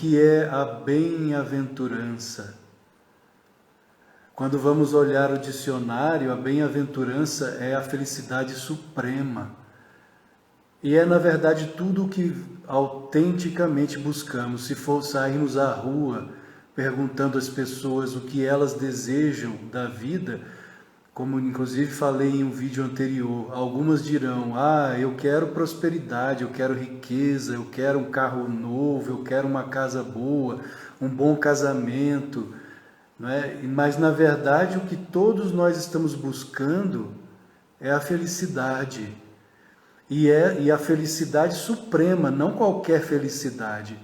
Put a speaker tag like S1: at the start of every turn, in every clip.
S1: que é a bem-aventurança. Quando vamos olhar o dicionário, a bem-aventurança é a felicidade suprema. E é, na verdade, tudo o que autenticamente buscamos. Se for sairmos à rua perguntando às pessoas o que elas desejam da vida, como inclusive falei em um vídeo anterior, algumas dirão: eu quero prosperidade, eu quero riqueza, eu quero um carro novo, eu quero uma casa boa, um bom casamento, não é? Mas na verdade o que todos nós estamos buscando é a felicidade. E a felicidade suprema, não qualquer felicidade.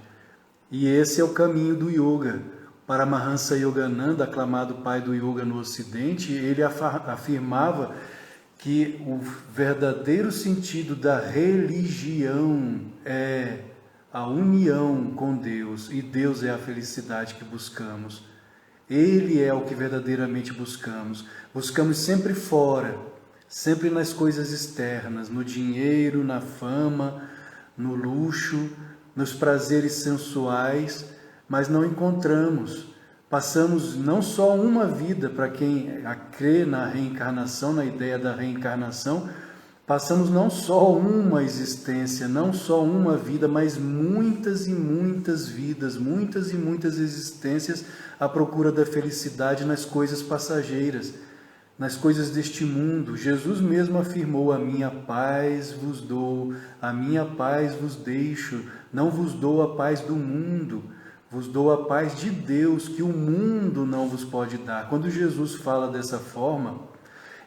S1: E esse é o caminho do yoga. Paramahansa Yogananda, aclamado pai do yoga no Ocidente, ele afirmava que o verdadeiro sentido da religião é a união com Deus, e Deus é a felicidade que buscamos. Ele é o que verdadeiramente buscamos. Buscamos sempre fora, sempre nas coisas externas, no dinheiro, na fama, no luxo, nos prazeres sensuais, mas não encontramos. Passamos não só uma vida, para quem crê na reencarnação, na ideia da reencarnação, passamos não só uma existência, não só uma vida, mas muitas e muitas vidas, muitas e muitas existências à procura da felicidade nas coisas passageiras, nas coisas deste mundo. Jesus mesmo afirmou: a minha paz vos dou, a minha paz vos deixo, não vos dou a paz do mundo, vos dou a paz de Deus, que o mundo não vos pode dar. Quando Jesus fala dessa forma,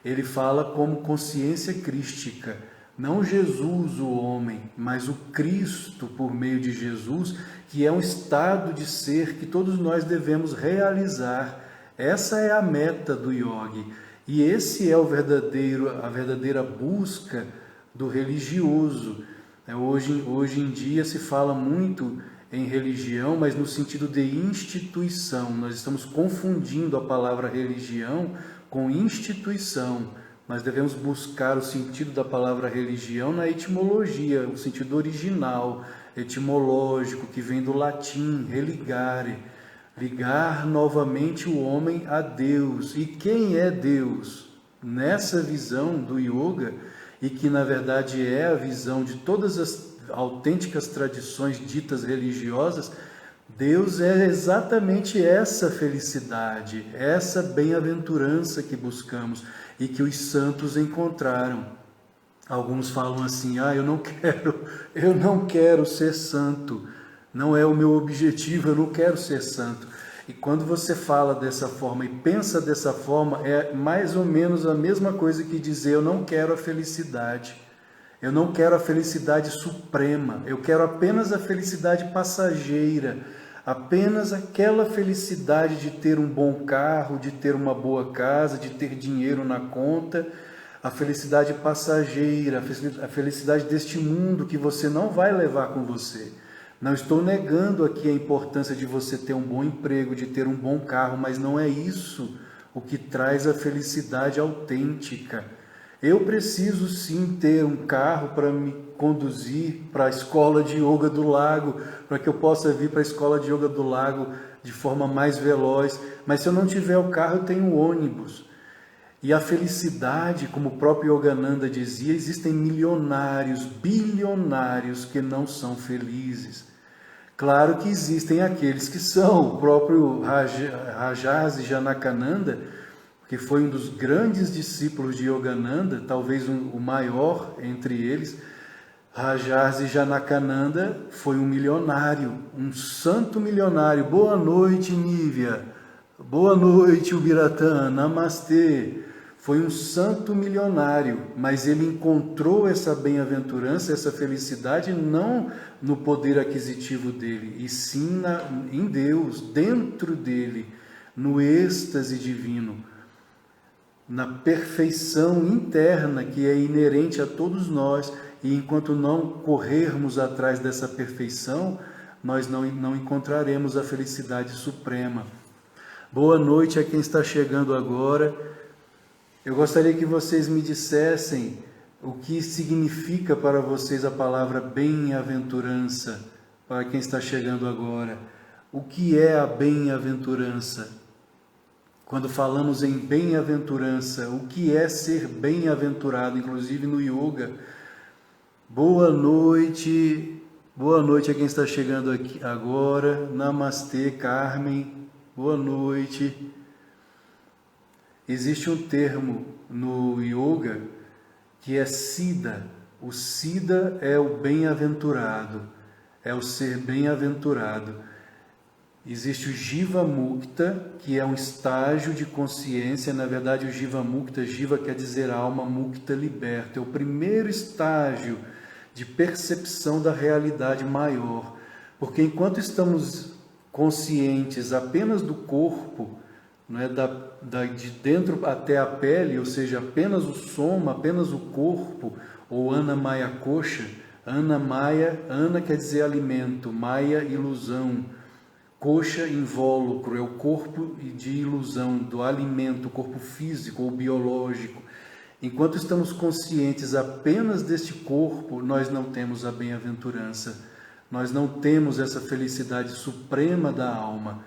S1: ele fala como consciência crística, não Jesus o homem, mas o Cristo por meio de Jesus, que é um estado de ser que todos nós devemos realizar. Essa é a meta do yogi. E esse é a verdadeira busca do religioso. Hoje em dia se fala muito em religião, mas no sentido de instituição. Nós estamos confundindo a palavra religião com instituição. Nós devemos buscar o sentido da palavra religião na etimologia, o sentido original, etimológico, que vem do latim, religare. Ligar novamente o homem a Deus. E quem é Deus? Nessa visão do yoga, e que na verdade é a visão de todas as autênticas tradições ditas religiosas, Deus é exatamente essa felicidade, essa bem-aventurança que buscamos e que os santos encontraram. Alguns falam assim: eu não quero ser santo. Não é o meu objetivo, eu não quero ser santo. E quando você fala dessa forma e pensa dessa forma, é mais ou menos a mesma coisa que dizer: eu não quero a felicidade. Eu não quero a felicidade suprema. Eu quero apenas a felicidade passageira. Apenas aquela felicidade de ter um bom carro, de ter uma boa casa, de ter dinheiro na conta. A felicidade passageira, a felicidade deste mundo que você não vai levar com você. Não estou negando aqui a importância de você ter um bom emprego, de ter um bom carro, mas não é isso o que traz a felicidade autêntica. Eu preciso sim ter um carro para me conduzir para a escola de yoga do lago, para que eu possa vir para a escola de yoga do lago de forma mais veloz, mas se eu não tiver o carro, eu tenho o ônibus. E a felicidade, como o próprio Yogananda dizia, existem milionários, bilionários que não são felizes. Claro que existem aqueles que são. O próprio Rajarsi Janakananda, que foi um dos grandes discípulos de Yogananda, talvez o maior entre eles, Rajarsi Janakananda foi um milionário, um santo milionário. Boa noite, Nívia. Boa noite, Ubiratã. Namastê. Foi um santo milionário, mas ele encontrou essa bem-aventurança, essa felicidade não no poder aquisitivo dele, e sim em Deus, dentro dele, no êxtase divino, na perfeição interna que é inerente a todos nós. E enquanto não corrermos atrás dessa perfeição, nós não encontraremos a felicidade suprema. Boa noite a quem está chegando agora. Eu gostaria que vocês me dissessem o que significa para vocês a palavra bem-aventurança, para quem está chegando agora. o que é a bem-aventurança? Quando falamos em bem-aventurança, o que é ser bem-aventurado, inclusive no yoga? Boa noite a quem está chegando aqui agora. Namastê, Carmen, boa noite. Existe um termo no yoga que é Siddha. O Siddha é o bem-aventurado, é o ser bem-aventurado. Existe o Jiva Mukta, que é um estágio de consciência. Na verdade, o Jiva Mukta, Jiva quer dizer alma, Mukta liberta. É o primeiro estágio de percepção da realidade maior. Porque enquanto estamos conscientes apenas do corpo, não é, de dentro até a pele, ou seja, apenas o soma, apenas o corpo, ou Anamaya Kosha. Anamaya, Ana quer dizer alimento, Maya, ilusão. Kosha, invólucro, é o corpo de ilusão, do alimento, o corpo físico ou biológico. Enquanto estamos conscientes apenas deste corpo, nós não temos a bem-aventurança, nós não temos essa felicidade suprema da alma.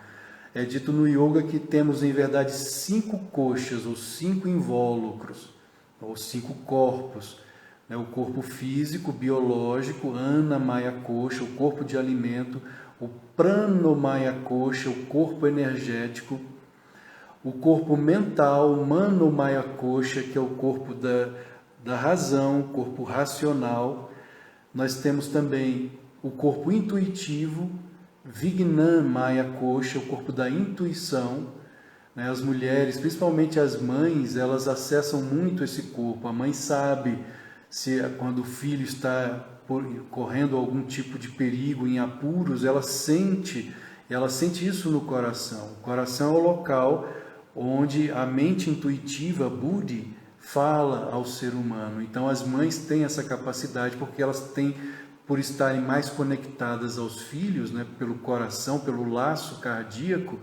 S1: É dito no yoga que temos, em verdade, 5 koshas, ou 5 invólucros, ou 5 corpos. O corpo físico, biológico, Anamaya Kosha, o corpo de alimento, o Pranomaya Kosha, o corpo energético, o corpo mental, Manomaya Kosha, que é o corpo da razão, o corpo racional. Nós temos também o corpo intuitivo, Vijnanamaya Kosha, o corpo da intuição. As mulheres, principalmente as mães, elas acessam muito esse corpo. A mãe sabe se quando o filho está correndo algum tipo de perigo, em apuros, ela sente isso no coração. O coração é o local onde a mente intuitiva, Buddhi, fala ao ser humano. Então as mães têm essa capacidade porque elas têm, por estarem mais conectadas aos filhos, né, pelo coração, pelo laço cardíaco,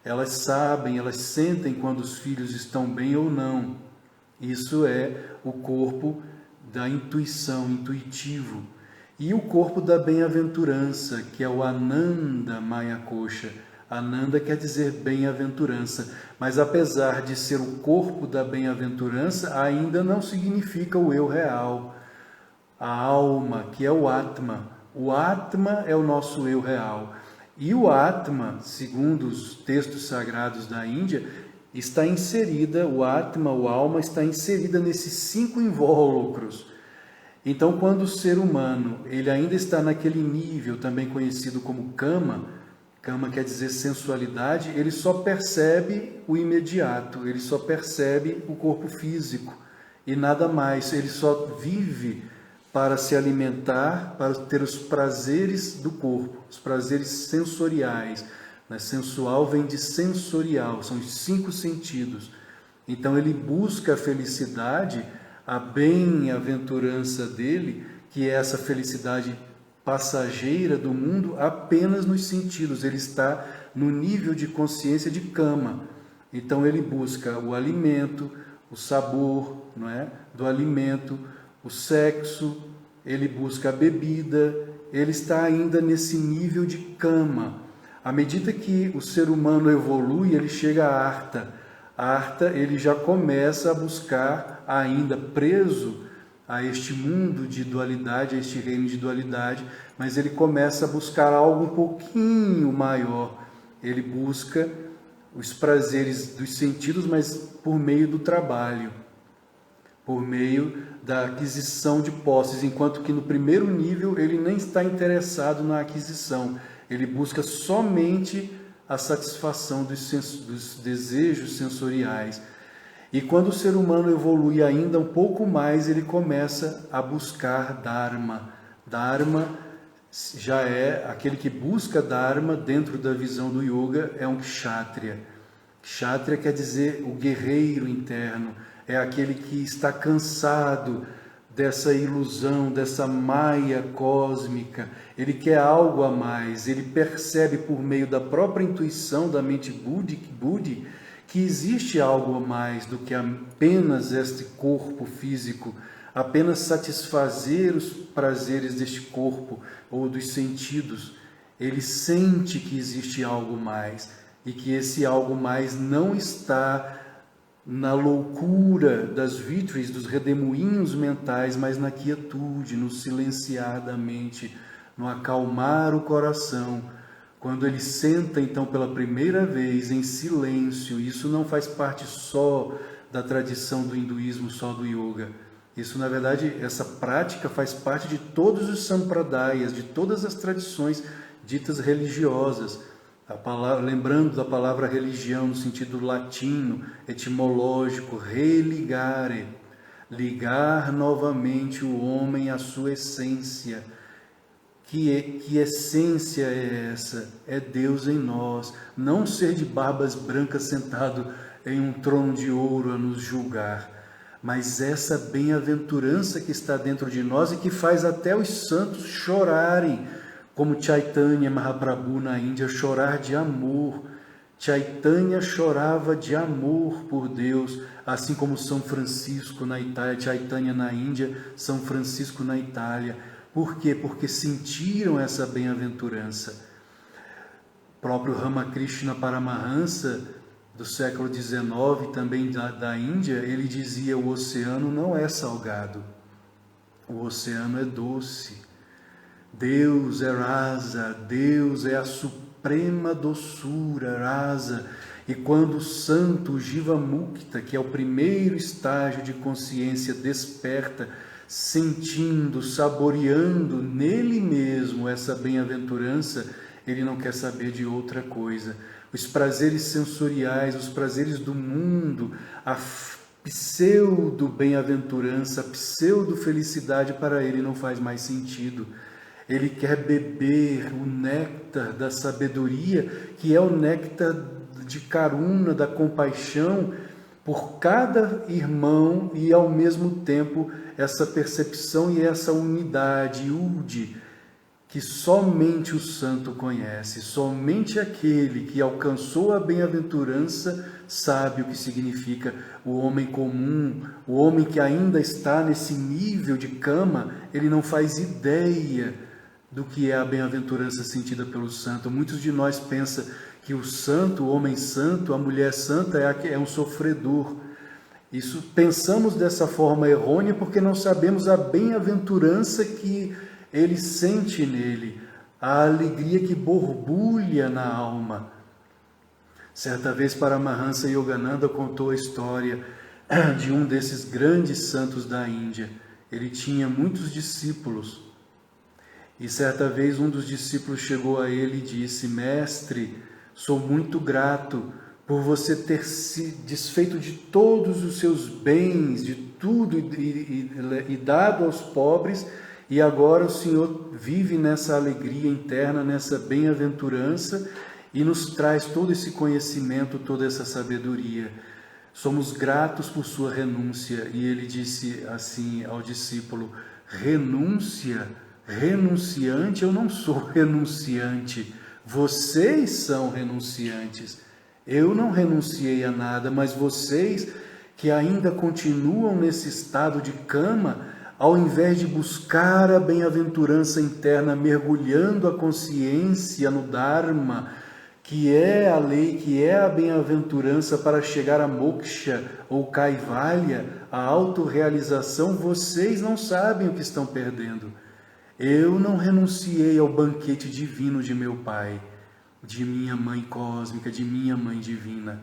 S1: elas sabem, elas sentem quando os filhos estão bem ou não. Isso é o corpo da intuição, intuitivo. E o corpo da bem-aventurança, que é o Ananda Maya Kosha. Ananda quer dizer bem-aventurança, mas apesar de ser o corpo da bem-aventurança, ainda não significa o eu real. A alma, que é o Atma. O Atma é o nosso eu real. E o Atma, segundo os textos sagrados da Índia, está inserida, o Atma, o alma, está inserida nesses 5 invólucros. Então, quando o ser humano ele ainda está naquele nível, também conhecido como Kama, Kama quer dizer sensualidade, ele só percebe o imediato, ele só percebe o corpo físico e nada mais, ele só vive para se alimentar, para ter os prazeres do corpo, os prazeres sensoriais. Sensual vem de sensorial, são os 5 sentidos. Então ele busca a felicidade, a bem-aventurança dele, que é essa felicidade passageira do mundo, apenas nos sentidos. Ele está no nível de consciência de Kama. Então ele busca o alimento, o sabor, não é, do alimento, o sexo, ele busca a bebida, ele está ainda nesse nível de Kama. À medida que o ser humano evolui, ele chega a Artha. A Artha, ele já começa a buscar, ainda preso a este mundo de dualidade, a este reino de dualidade, mas ele começa a buscar algo um pouquinho maior. Ele busca os prazeres dos sentidos, mas por meio do trabalho, por meio da aquisição de posses, enquanto que no primeiro nível ele nem está interessado na aquisição. Ele busca somente a satisfação dos desejos sensoriais. E quando o ser humano evolui ainda um pouco mais, ele começa a buscar Dharma. Dharma já é aquele que busca Dharma dentro da visão do yoga, é um Kshatriya. Kshatriya quer dizer o guerreiro interno, é aquele que está cansado dessa ilusão, dessa maia cósmica. Ele quer algo a mais, ele percebe por meio da própria intuição da mente Buddhi que existe algo a mais do que apenas este corpo físico, apenas satisfazer os prazeres deste corpo ou dos sentidos. ele sente que existe algo mais e que esse algo mais não está na loucura das vítreas, dos redemoinhos mentais, mas na quietude, no silenciar da mente, no acalmar o coração. Quando ele senta então pela primeira vez em silêncio, isso não faz parte só da tradição do hinduísmo, só do yoga. Isso, na verdade, essa prática faz parte de todos os sampradayas, de todas as tradições ditas religiosas. Lembrando da palavra religião no sentido latino, etimológico, religare, ligar novamente o homem à sua essência. Que essência é essa? É Deus em nós, não ser de barbas brancas sentado em um trono de ouro a nos julgar, mas essa bem-aventurança que está dentro de nós e que faz até os santos chorarem, como Chaitanya Mahaprabhu na Índia, chorar de amor. Chaitanya chorava de amor por Deus, assim como São Francisco na Itália, Chaitanya na Índia, São Francisco na Itália. Por quê? Porque sentiram essa bem-aventurança. O próprio Ramakrishna Paramahansa, do século XIX, também da Índia, ele dizia: o oceano não é salgado, o oceano é doce. Deus é rasa, Deus é a suprema doçura, rasa. E quando o santo, o Jiva Mukta, que é o primeiro estágio de consciência, desperta, sentindo, saboreando nele mesmo essa bem-aventurança, ele não quer saber de outra coisa. Os prazeres sensoriais, os prazeres do mundo, a pseudo-bem-aventurança, a pseudo-felicidade para ele não faz mais sentido. Ele quer beber o néctar da sabedoria, que é o néctar de Karuna, da compaixão, por cada irmão, e ao mesmo tempo essa percepção e essa unidade, Udi, que somente o santo conhece, somente aquele que alcançou a bem-aventurança sabe o que significa. O homem comum, o homem que ainda está nesse nível de cama, ele não faz ideia do que é a bem-aventurança sentida pelo santo. Muitos de nós pensam que o santo, o homem santo, a mulher santa é um sofredor. Isso, pensamos dessa forma errônea porque não sabemos a bem-aventurança que ele sente nele, a alegria que borbulha na alma. Certa vez Paramahansa Yogananda contou a história de um desses grandes santos da Índia. Ele tinha muitos discípulos. E certa vez um dos discípulos chegou a ele e disse: mestre, sou muito grato por você ter se desfeito de todos os seus bens, de tudo e dado aos pobres, e agora o Senhor vive nessa alegria interna, nessa bem-aventurança e nos traz todo esse conhecimento, toda essa sabedoria. Somos gratos por sua renúncia. E ele disse assim ao discípulo: renúncia? Renunciante? Eu não sou renunciante, vocês são renunciantes. Eu não renunciei a nada, mas vocês que ainda continuam nesse estado de cama, ao invés de buscar a bem-aventurança interna, mergulhando a consciência no Dharma, que é a lei, que é a bem-aventurança para chegar a moksha ou kaivalya, a autorrealização, vocês não sabem o que estão perdendo. Eu não renunciei ao banquete divino de meu Pai, de minha Mãe Cósmica, de minha Mãe Divina.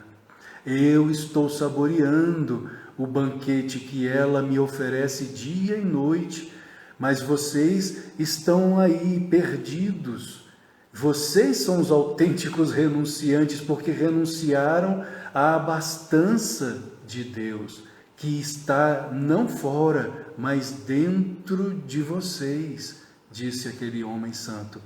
S1: Eu estou saboreando o banquete que ela me oferece dia e noite, mas vocês estão aí perdidos. Vocês são os autênticos renunciantes, porque renunciaram à abastança de Deus, que está não fora, mas dentro de vocês, disse aquele homem santo.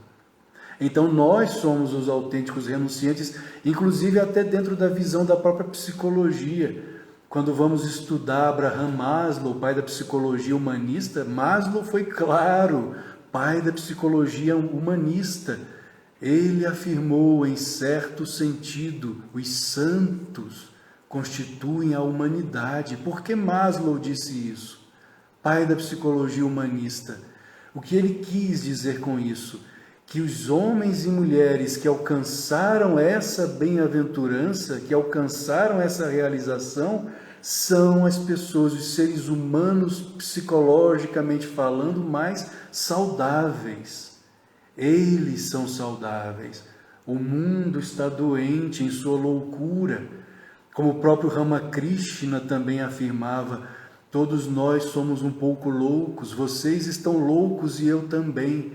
S1: Então nós somos os autênticos renunciantes, inclusive até dentro da visão da própria psicologia. Quando vamos estudar Abraham Maslow, pai da psicologia humanista, Maslow foi claro, pai da psicologia humanista. Ele afirmou, em certo sentido, os santos constituem a humanidade. Por que Maslow disse isso? Pai da psicologia humanista. O que ele quis dizer com isso? que os homens e mulheres que alcançaram essa bem-aventurança, que alcançaram essa realização, são as pessoas, os seres humanos, psicologicamente falando, mais saudáveis. Eles são saudáveis. O mundo está doente em sua loucura. Como o próprio Ramakrishna também afirmava, todos nós somos um pouco loucos, vocês estão loucos e eu também.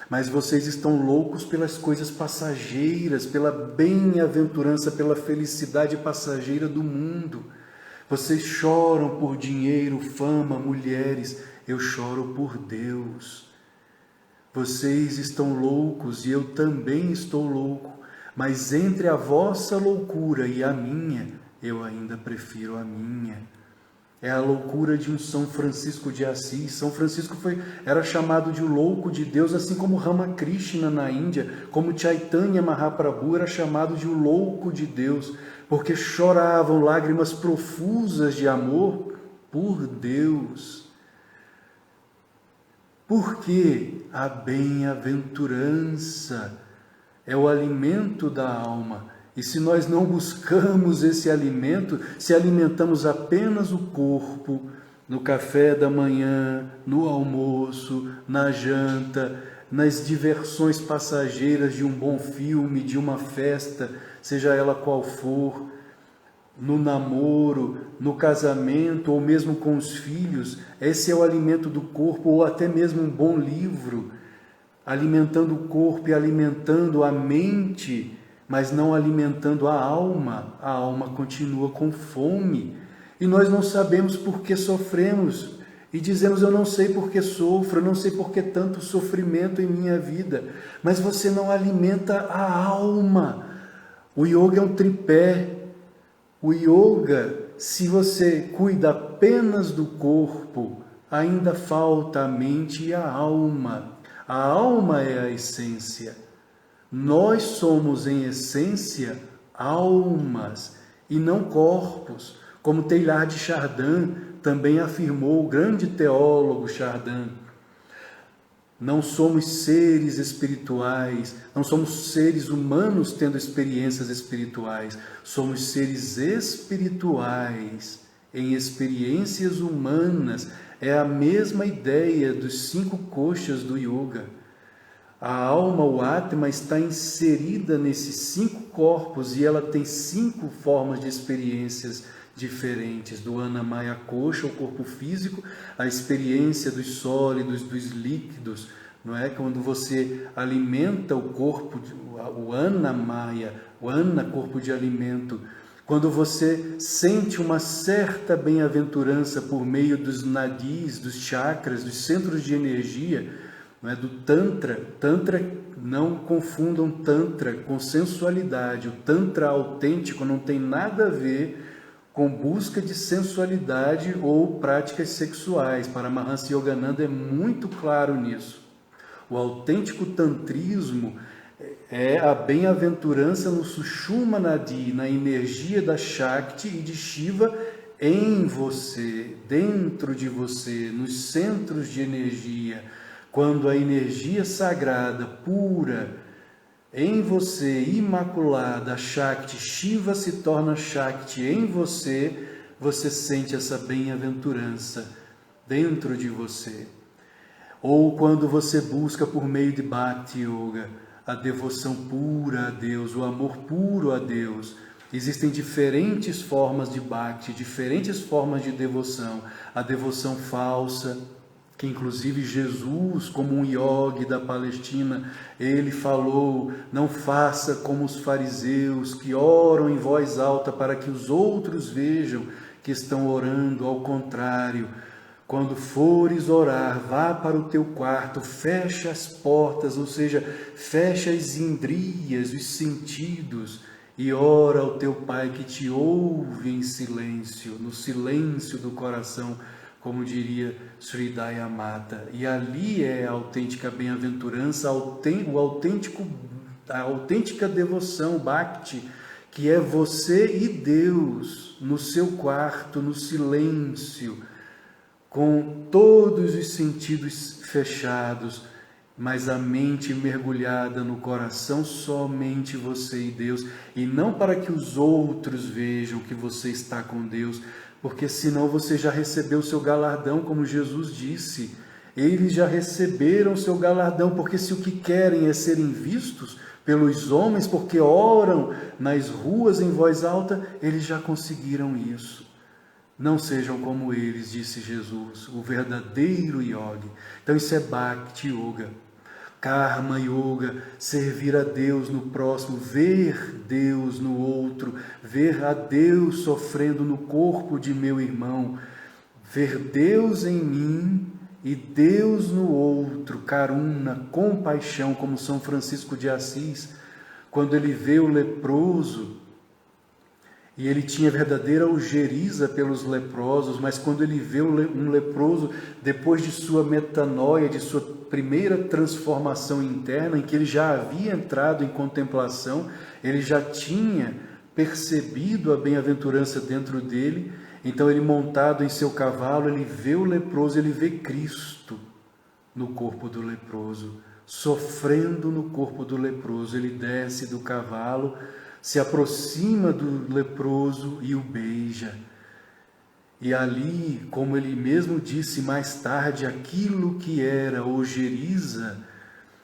S1: Mas vocês estão loucos pelas coisas passageiras, pela bem-aventurança, pela felicidade passageira do mundo. Vocês choram por dinheiro, fama, mulheres. Eu choro por Deus. Vocês estão loucos e eu também estou louco. Mas entre a vossa loucura e a minha, eu ainda prefiro a minha. É a loucura de um São Francisco de Assis. São Francisco era chamado de o louco de Deus, assim como Ramakrishna na Índia, como Chaitanya Mahaprabhu era chamado de o louco de Deus, porque choravam lágrimas profusas de amor por Deus. Porque a bem-aventurança é o alimento da alma. E se nós não buscamos esse alimento, se alimentamos apenas o corpo, no café da manhã, no almoço, na janta, nas diversões passageiras de um bom filme, de uma festa, seja ela qual for, no namoro, no casamento ou mesmo com os filhos, esse é o alimento do corpo, ou até mesmo um bom livro, alimentando o corpo e alimentando a mente, mas não alimentando a alma continua com fome. E nós não sabemos por que sofremos. E dizemos, eu não sei por que sofro, eu não sei por que tanto sofrimento em minha vida. Mas você não alimenta a alma. O yoga é um tripé. O yoga, se você cuida apenas do corpo, ainda falta a mente e a alma. A alma é a essência. Nós somos, em essência, almas e não corpos, como Teilhard de Chardin também afirmou, o grande teólogo Chardin. Não somos seres espirituais, não somos seres humanos tendo experiências espirituais, somos seres espirituais em experiências humanas. É a mesma ideia dos 5 koshas do yoga. A alma, o Atma, está inserida nesses 5 corpos e ela tem 5 formas de experiências diferentes. Do Annamaya Kosha, o corpo físico, a experiência dos sólidos, dos líquidos, não é? Quando você alimenta o corpo, o Annamaya, o Anna, corpo de alimento, quando você sente uma certa bem-aventurança por meio dos nadis, dos chakras, dos centros de energia, não é? Do Tantra. Tantra, não confundam Tantra com sensualidade. O Tantra autêntico não tem nada a ver com busca de sensualidade ou práticas sexuais. Paramahansa Yogananda é muito claro nisso. O autêntico tantrismo é a bem-aventurança no Sushumna Nadi, na energia da Shakti e de Shiva em você, dentro de você, nos centros de energia. Quando a energia sagrada, pura, em você, imaculada, Shakti, Shiva se torna Shakti em você, você sente essa bem-aventurança dentro de você. Ou quando você busca por meio de Bhakti Yoga, a devoção pura a Deus, o amor puro a Deus. Existem diferentes formas de Bhakti, diferentes formas de devoção. A devoção falsa, que inclusive Jesus, como um yogi da Palestina, ele falou, não faça como os fariseus que oram em voz alta para que os outros vejam que estão orando. Ao contrário, quando fores orar, vá para o teu quarto, fecha as portas, ou seja, fecha as indrias, os sentidos, e ora ao teu Pai que te ouve em silêncio, no silêncio do coração, como diria Sri Dayamata. E ali é a autêntica bem-aventurança, a autêntica devoção, Bhakti, que é você e Deus no seu quarto, no silêncio, com todos os sentidos fechados, mas a mente mergulhada no coração, somente você e Deus, e não para que os outros vejam que você está com Deus, porque senão você já recebeu o seu galardão, como Jesus disse. Eles já receberam o seu galardão, porque se o que querem é serem vistos pelos homens, porque oram nas ruas em voz alta, eles já conseguiram isso. Não sejam como eles, disse Jesus, o verdadeiro yogi. Então isso é Bhakti Yoga. Karma Yoga, servir a Deus no próximo, ver Deus no outro, ver a Deus sofrendo no corpo de meu irmão, ver Deus em mim e Deus no outro, Karuna, compaixão, como São Francisco de Assis, quando ele vê o leproso, e ele tinha verdadeira algeriza pelos leprosos, mas quando ele vê um leproso, depois de sua metanoia, de sua primeira transformação interna, em que ele já havia entrado em contemplação, ele já tinha percebido a bem-aventurança dentro dele, então ele, montado em seu cavalo, ele vê o leproso, ele vê Cristo no corpo do leproso, sofrendo no corpo do leproso. Ele desce do cavalo, se aproxima do leproso e o beija. E ali, como ele mesmo disse mais tarde, aquilo que era ojeriza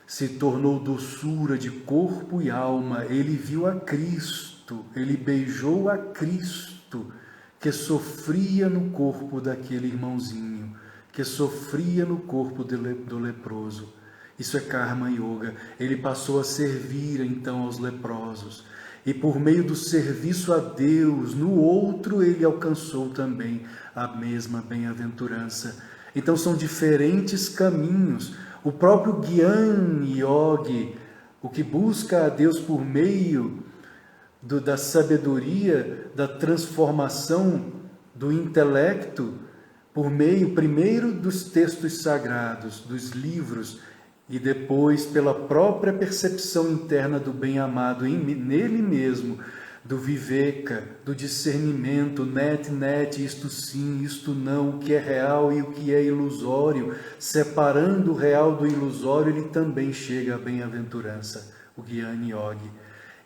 S1: se tornou doçura de corpo e alma. Ele viu a Cristo, ele beijou a Cristo, que sofria no corpo daquele irmãozinho, que sofria no corpo do leproso. Isso é Karma Yoga. Ele passou a servir então aos leprosos. E por meio do serviço a Deus, no outro, ele alcançou também a mesma bem-aventurança. Então são diferentes caminhos. O próprio Gyan Yogi, o que busca a Deus por meio da sabedoria, da transformação do intelecto, por meio primeiro dos textos sagrados, dos livros, e depois pela própria percepção interna do bem-amado nele mesmo, do viveka, do discernimento, net, isto sim, isto não, o que é real e o que é ilusório, separando o real do ilusório, ele também chega à bem-aventurança, o Gyan Yogi.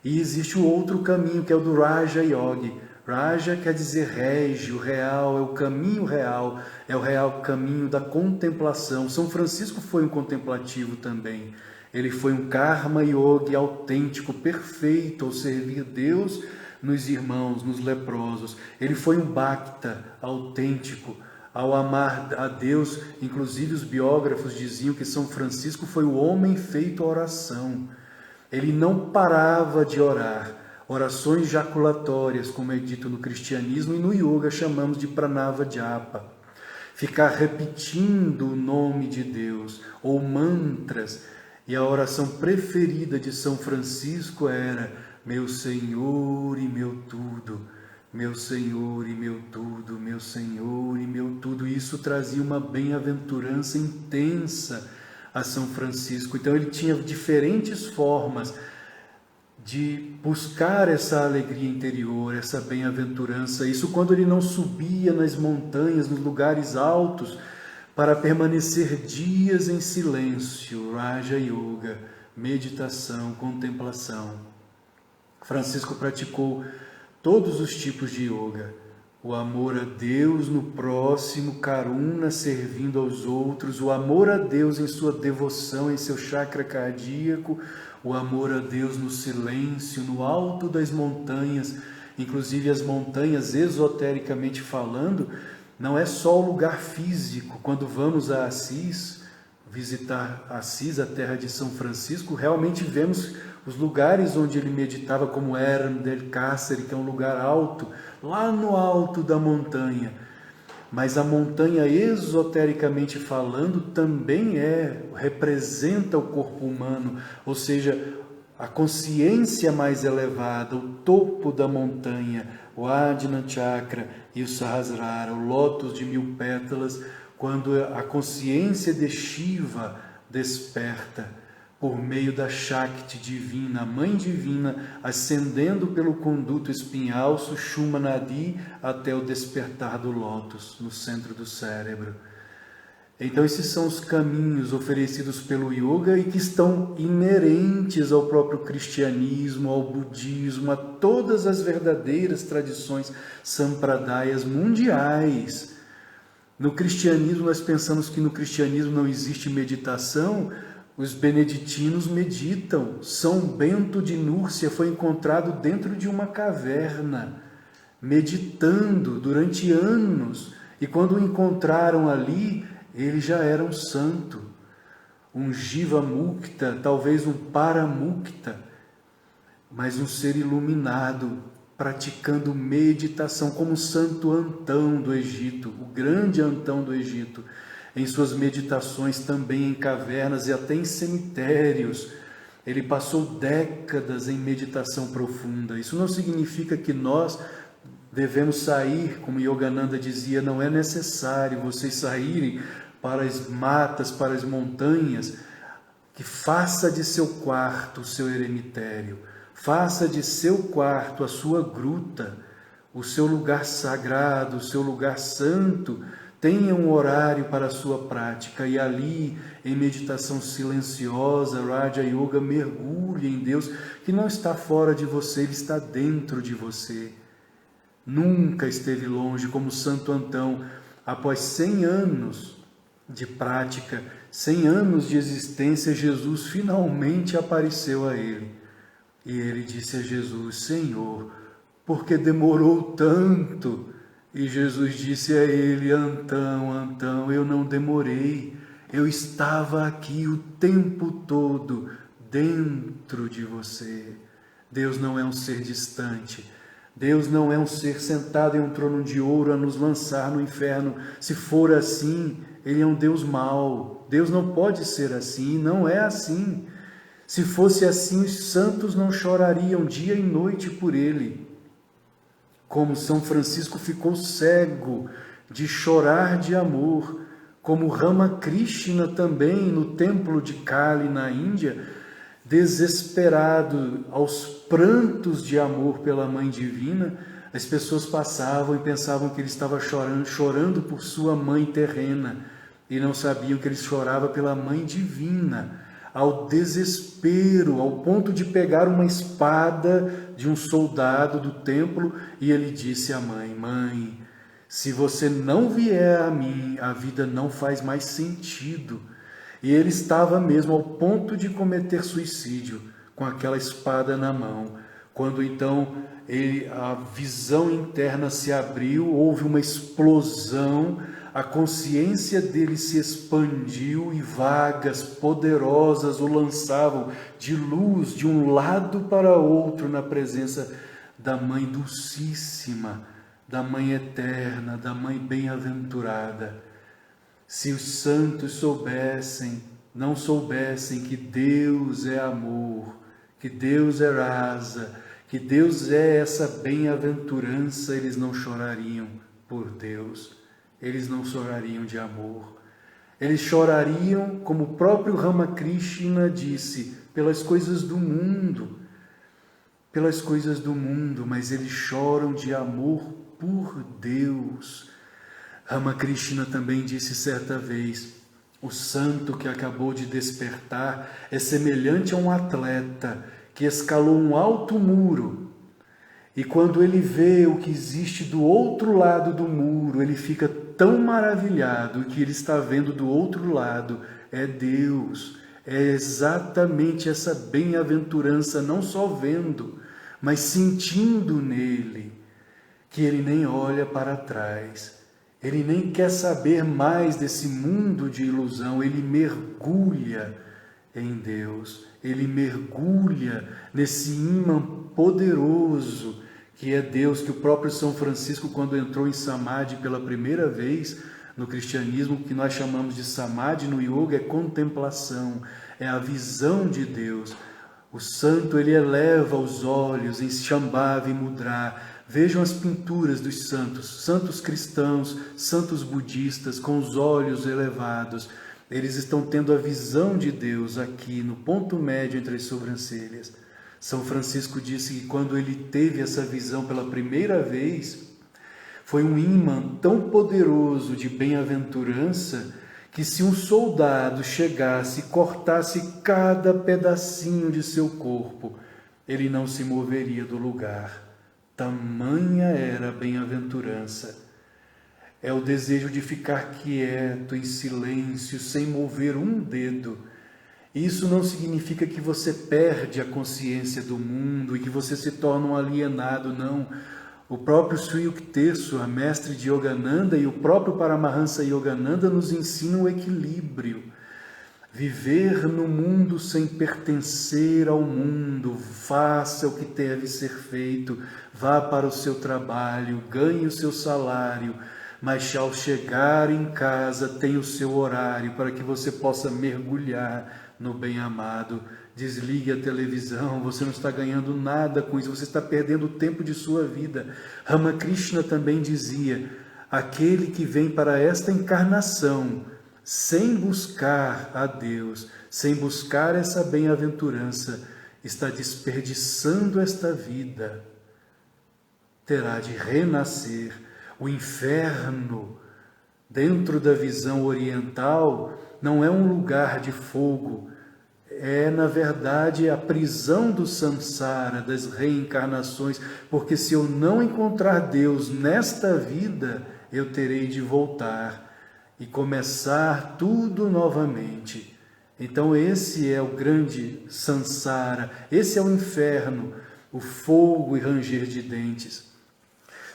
S1: E existe o outro caminho, que é o do Raja Yogi. Raja quer dizer régio, real, é o caminho real, é o real caminho da contemplação. São Francisco foi um contemplativo também. Ele foi um Karma Yogi autêntico, perfeito, ao servir Deus nos irmãos, nos leprosos. Ele foi um Bhakta autêntico, ao amar a Deus. Inclusive os biógrafos diziam que São Francisco foi o homem feito à oração. Ele não parava de orar. Orações jaculatórias, como é dito no cristianismo, e no yoga chamamos de pranava japa. Ficar repetindo o nome de Deus, ou mantras. E a oração preferida de São Francisco era: meu Senhor e meu tudo, meu Senhor e meu tudo, meu Senhor e meu tudo. Isso trazia uma bem-aventurança intensa a São Francisco. Então ele tinha diferentes formas de buscar essa alegria interior, essa bem-aventurança. Isso quando ele não subia nas montanhas, nos lugares altos, para permanecer dias em silêncio, Raja Yoga, meditação, contemplação. Francisco praticou todos os tipos de yoga. O amor a Deus no próximo, Karuna, servindo aos outros, o amor a Deus em sua devoção, em seu chakra cardíaco, o amor a Deus no silêncio, no alto das montanhas, inclusive as montanhas, esotericamente falando, não é só o lugar físico. Quando vamos a Assis, visitar Assis, a terra de São Francisco, realmente vemos os lugares onde ele meditava, como Erem del Cáceres, que é um lugar alto, lá no alto da montanha. Mas a montanha, esotericamente falando, também representa o corpo humano, ou seja, a consciência mais elevada, o topo da montanha, o Ajna Chakra e o Sahasrara, o lótus de 1000 pétalas, quando a consciência de Shiva desperta por meio da Shakti divina, a Mãe Divina, ascendendo pelo conduto espinhal, Sushumna Nadi, até o despertar do lótus, no centro do cérebro. Então esses são os caminhos oferecidos pelo yoga e que estão inerentes ao próprio cristianismo, ao budismo, a todas as verdadeiras tradições sampradayas mundiais. No cristianismo, nós pensamos que no cristianismo não existe meditação. Os beneditinos meditam. São Bento de Núrcia foi encontrado dentro de uma caverna, meditando durante anos. E quando o encontraram ali, ele já era um santo, um Jiva Mukta, talvez um Paramukta, mas um ser iluminado, praticando meditação, como o Santo Antão do Egito, o grande Antão do Egito, em suas meditações também em cavernas e até em cemitérios. Ele passou décadas em meditação profunda. Isso não significa que nós devemos sair, como Yogananda dizia, não é necessário vocês saírem para as matas, para as montanhas, que faça de seu quarto o seu eremitério, faça de seu quarto a sua gruta, o seu lugar sagrado, o seu lugar santo. Tenha um horário para a sua prática e ali, em meditação silenciosa, Raja Yoga mergulhe em Deus, que não está fora de você, Ele está dentro de você. Nunca esteve longe, como Santo Antão, após 100 anos de prática, 100 anos de existência, Jesus finalmente apareceu a ele. E ele disse a Jesus: Senhor, por que demorou tanto? E Jesus disse a ele: Antão, Antão, eu não demorei, eu estava aqui o tempo todo dentro de você. Deus não é um ser distante. Deus não é um ser sentado em um trono de ouro a nos lançar no inferno. Se for assim, Ele é um Deus mau. Deus não pode ser assim, não é assim. Se fosse assim, os santos não chorariam dia e noite por Ele. Como São Francisco ficou cego de chorar de amor, como Ramakrishna também no templo de Kali na Índia, desesperado aos prantos de amor pela Mãe Divina, as pessoas passavam e pensavam que ele estava chorando por sua mãe terrena, e não sabiam que ele chorava pela Mãe Divina, ao desespero, ao ponto de pegar uma espada de um soldado do templo, e ele disse à mãe: Mãe, se você não vier a mim, a vida não faz mais sentido. E ele estava mesmo ao ponto de cometer suicídio, com aquela espada na mão. Quando então a visão interna se abriu, houve uma explosão, a consciência dele se expandiu e vagas poderosas o lançavam de luz de um lado para outro na presença da Mãe Dulcíssima, da Mãe Eterna, da Mãe Bem-aventurada. Se os santos soubessem, não soubessem que Deus é amor, que Deus é rasa, que Deus é essa bem-aventurança, eles não chorariam por Deus, eles não chorariam de amor. Eles chorariam, como o próprio Ramakrishna disse, pelas coisas do mundo, mas eles choram de amor por Deus. Ramakrishna também disse certa vez: o santo que acabou de despertar é semelhante a um atleta que escalou um alto muro, e quando ele vê o que existe do outro lado do muro, ele fica tão maravilhado que ele está vendo do outro lado é Deus. É exatamente essa bem-aventurança, não só vendo, mas sentindo nele, que ele nem olha para trás. Ele nem quer saber mais desse mundo de ilusão, ele mergulha em Deus, ele mergulha nesse ímã poderoso que é Deus, que o próprio São Francisco, quando entrou em Samadhi pela primeira vez no cristianismo, que nós chamamos de Samadhi no yoga, é contemplação, é a visão de Deus. O santo, ele eleva os olhos em Shambhavi Mudra. Vejam as pinturas dos santos, santos cristãos, santos budistas, com os olhos elevados. Eles estão tendo a visão de Deus aqui, no ponto médio entre as sobrancelhas. São Francisco disse que quando ele teve essa visão pela primeira vez, foi um ímã tão poderoso de bem-aventurança que se um soldado chegasse e cortasse cada pedacinho de seu corpo, ele não se moveria do lugar. Tamanha era a bem-aventurança. É o desejo de ficar quieto, em silêncio, sem mover um dedo. Isso não significa que você perde a consciência do mundo e que você se torna um alienado, não. O próprio Sri Yukteswar, mestre de Yogananda, e o próprio Paramahansa Yogananda nos ensinam o equilíbrio. Viver no mundo sem pertencer ao mundo, faça o que deve ser feito, vá para o seu trabalho, ganhe o seu salário, mas ao chegar em casa tenha o seu horário para que você possa mergulhar no bem-amado. Desligue a televisão, você não está ganhando nada com isso, você está perdendo o tempo de sua vida. Ramakrishna também dizia, aquele que vem para esta encarnação sem buscar a Deus, sem buscar essa bem-aventurança, está desperdiçando esta vida, terá de renascer. O inferno, dentro da visão oriental, não é um lugar de fogo, é, na verdade, a prisão do samsara, das reencarnações, porque se eu não encontrar Deus nesta vida, eu terei de voltar e começar tudo novamente. Então esse é o grande samsara, esse é o inferno, o fogo e ranger de dentes.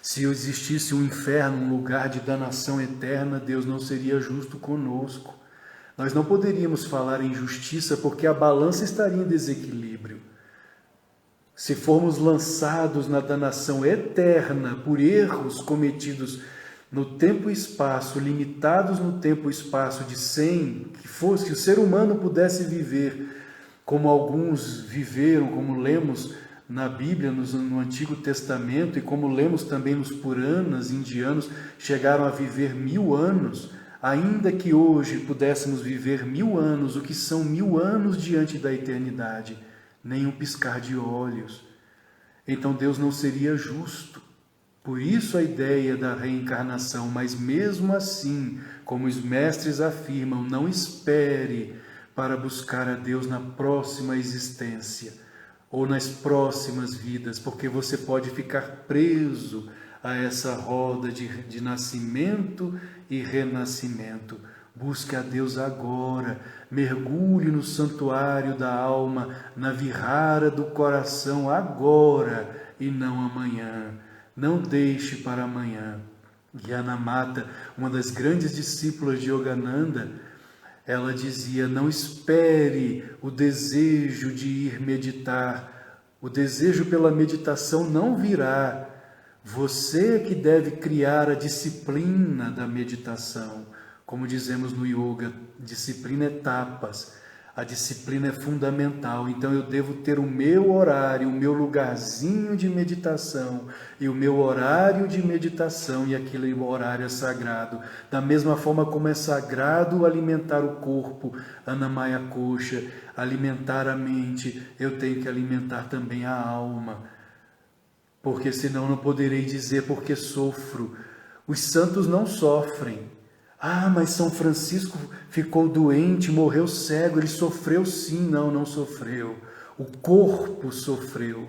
S1: Se existisse um inferno, um lugar de danação eterna, Deus não seria justo conosco. Nós não poderíamos falar em justiça porque a balança estaria em desequilíbrio. Se formos lançados na danação eterna por erros cometidos no tempo e espaço, limitados no tempo e espaço de 100, que o ser humano pudesse viver como alguns viveram, como lemos na Bíblia, no Antigo Testamento, e como lemos também nos Puranas indianos, chegaram a viver 1000 anos, ainda que hoje pudéssemos viver 1000 anos, o que são 1000 anos diante da eternidade? Nem um piscar de olhos. Então Deus não seria justo. Por isso a ideia da reencarnação, mas mesmo assim, como os mestres afirmam, não espere para buscar a Deus na próxima existência ou nas próximas vidas, porque você pode ficar preso a essa roda de nascimento e renascimento. Busque a Deus agora, mergulhe no santuário da alma, na vihara do coração agora e não amanhã. Não deixe para amanhã. Gyanamata, uma das grandes discípulas de Yogananda, ela dizia, não espere o desejo de ir meditar. O desejo pela meditação não virá. Você é que deve criar a disciplina da meditação. Como dizemos no yoga, disciplina etapas. A disciplina é fundamental, então eu devo ter o meu horário, o meu lugarzinho de meditação, e o meu horário de meditação, e aquele horário é sagrado. Da mesma forma como é sagrado alimentar o corpo, Annamaya Kosha, alimentar a mente, eu tenho que alimentar também a alma, porque senão não poderei dizer porque sofro. Os santos não sofrem. Ah, mas São Francisco ficou doente, morreu cego, ele sofreu sim. Não, não sofreu. O corpo sofreu.